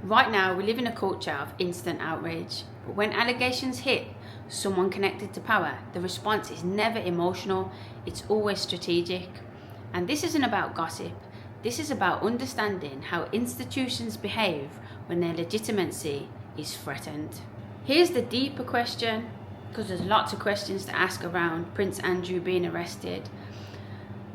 Right now, we live in a culture of instant outrage. But when allegations hit someone connected to power, the response is never emotional, it's always strategic. And this isn't about gossip. This is about understanding how institutions behave when their legitimacy is threatened. Here's the deeper question, because there's lots of questions to ask around Prince Andrew being arrested.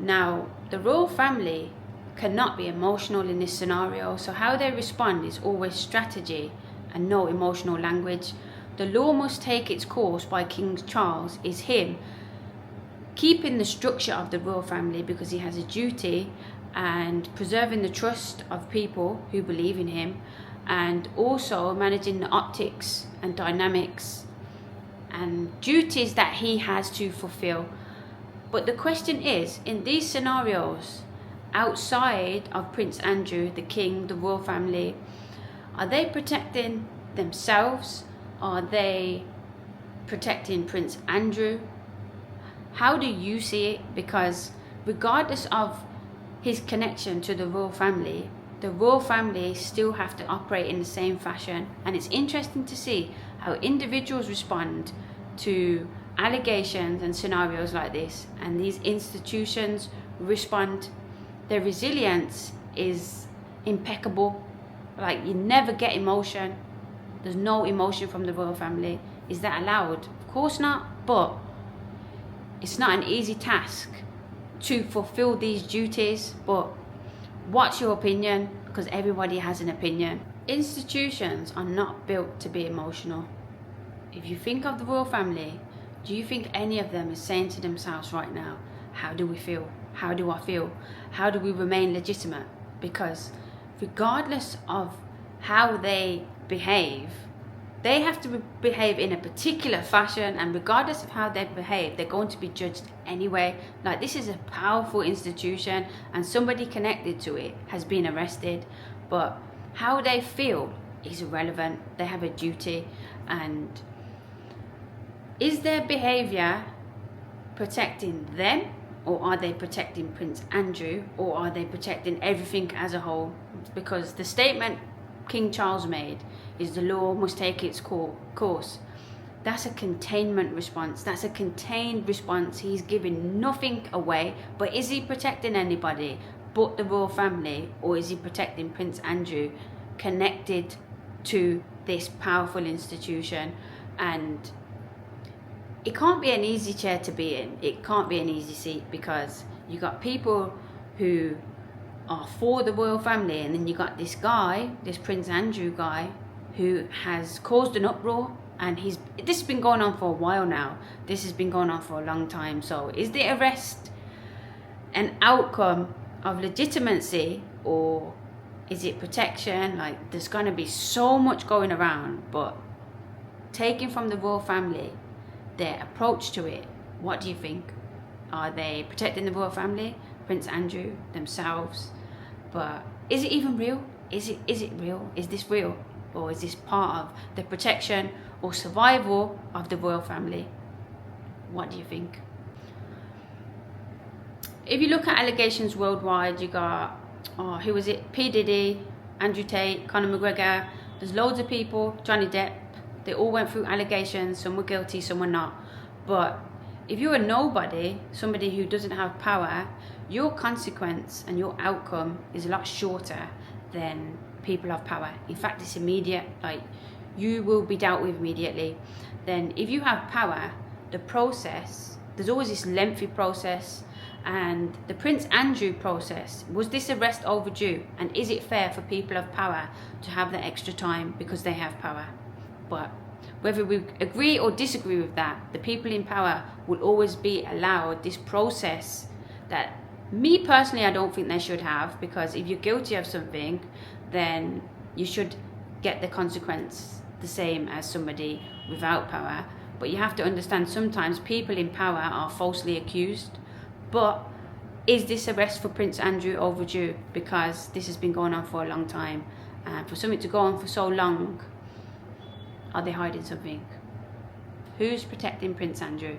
Now, the royal family cannot be emotional in this scenario, so how they respond is always strategy and no emotional language. The law must take its course by King Charles is him keeping the structure of the royal family because he has a duty, and preserving the trust of people who believe in him, and also managing the optics and dynamics and duties that he has to fulfill. But the question is, in these scenarios, outside of Prince Andrew, the king, the royal family, are they protecting themselves? Are they protecting Prince Andrew? How do you see it? Because regardless of his connection to the royal family still have to operate in the same fashion. And it's interesting to see how individuals respond to allegations and scenarios like this, and these institutions respond. Their resilience is impeccable. Like, you never get emotion. There's no emotion from the royal family. Is that allowed? Of course not, but it's not an easy task to fulfill these duties. But what's your opinion? Because everybody has an opinion. Institutions are not built to be emotional. If you think of the royal family, do you think any of them is saying to themselves right now, how do we feel? How do I feel? How do we remain legitimate? Because regardless of how they behave, they have to behave in a particular fashion, and regardless of how they behave, they're going to be judged anyway. Like, this is a powerful institution, and somebody connected to it has been arrested, but how they feel is irrelevant. They have a duty. And is their behavior protecting them, or are they protecting Prince Andrew, or are they protecting everything as a whole? Because the statement King Charles made is the law must take its course. That's a containment response. That's a contained response. He's giving nothing away. But is he protecting anybody but the royal family, or is he protecting Prince Andrew, connected to this powerful institution? And it can't be an easy chair to be in. It can't be an easy seat, because you got people who are for the royal family, and then you got this guy, this Prince Andrew guy, who has caused an uproar, and this has been going on for a while now. This has been going on for a long time. So is the arrest an outcome of legitimacy, or is it protection? Like, there's going to be so much going around. But taking from the royal family, their approach to it, what do you think? Are they protecting the royal family, Prince Andrew, themselves? But is it even real? Is it real? Is this real? Or is this part of the protection or survival of the royal family? What do you think? If you look at allegations worldwide, you got, who was it? P. Diddy, Andrew Tate, Conor McGregor. There's loads of people, Johnny Depp. They all went through allegations. Some were guilty, some were not. But if you're a nobody, somebody who doesn't have power, your consequence and your outcome is a lot shorter than people of power. In fact, it's immediate. Like, you will be dealt with immediately. Then if you have power, the process, there's always this lengthy process. And the Prince Andrew process, was this arrest overdue? And is it fair for people of power to have that extra time because they have power? But whether we agree or disagree with that, the people in power will always be allowed this process that, me personally, I don't think they should have. Because if you're guilty of something, then you should get the consequence the same as somebody without power. But you have to understand, sometimes people in power are falsely accused. But is this arrest for Prince Andrew overdue? Because this has been going on for a long time. And for something to go on for so long, are they hiding something? Who's protecting Prince Andrew?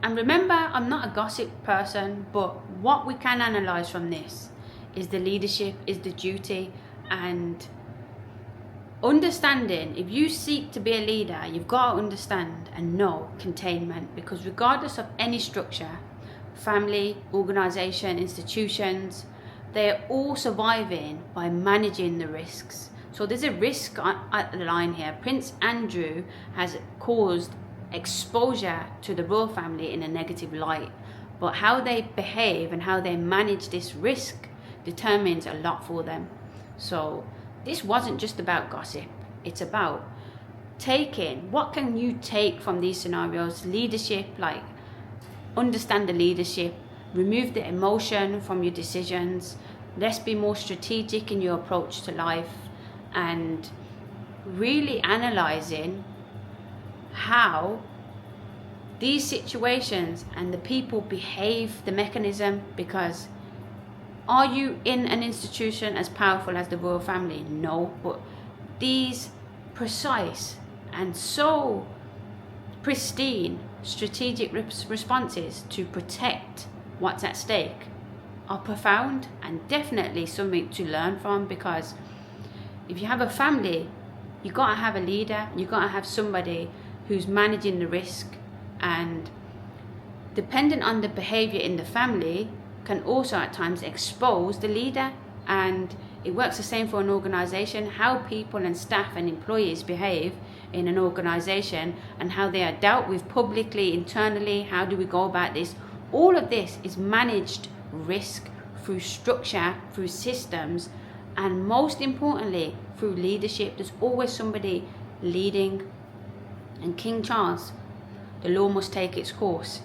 And remember, I'm not a gossip person, but what we can analyse from this is the leadership, is the duty, and understanding, if you seek to be a leader, you've got to understand and know containment, because regardless of any structure, family, organization, institutions, they're all surviving by managing the risks. So there's a risk at the line here. Prince Andrew has caused exposure to the royal family in a negative light, but how they behave and how they manage this risk determines a lot for them. So this wasn't just about gossip. It's about taking, what can you take from these scenarios? Leadership, like understand the leadership, remove the emotion from your decisions. Let's be more strategic in your approach to life, and really analyzing how these situations and the people behave, the mechanism. Because are you in an institution as powerful as the royal family? No, but these precise and so pristine strategic responses to protect what's at stake are profound and definitely something to learn from. Because if you have a family, you got to have a leader, you got to have somebody who's managing the risk, and depending on the behavior in the family can also at times expose the leader. And it works the same for an organization. How people and staff and employees behave in an organization and how they are dealt with publicly, internally, how do we go about this? All of this is managed risk through structure, through systems, and most importantly through leadership. There's always somebody leading. And King Charles, the law must take its course.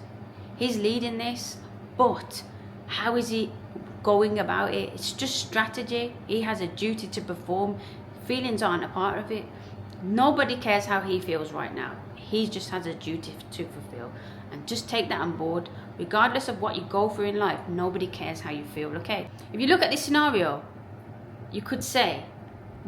He's leading this, but how is he going about it? It's just strategy. He has a duty to perform. Feelings aren't a part of it. Nobody cares how he feels right now. He just has a duty to fulfill. And just take that on board. Regardless of what you go through in life, nobody cares how you feel, okay? If you look at this scenario, you could say,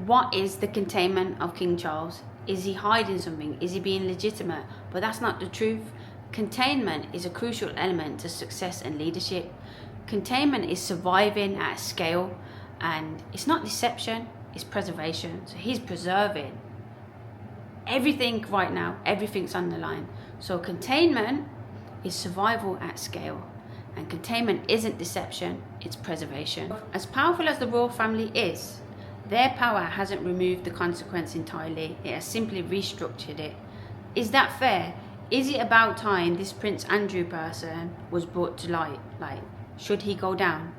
what is the containment of King Charles? Is he hiding something? Is he being legitimate? But that's not the truth. Containment is a crucial element to success and leadership. Containment is surviving at a scale, and it's not deception, it's preservation. So he's preserving everything right now, everything's on the line. So containment is survival at scale, and containment isn't deception, it's preservation. As powerful as the royal family is, their power hasn't removed the consequence entirely, it has simply restructured it. Is that fair? Is it about time this Prince Andrew person was brought to light? Like, should he go down?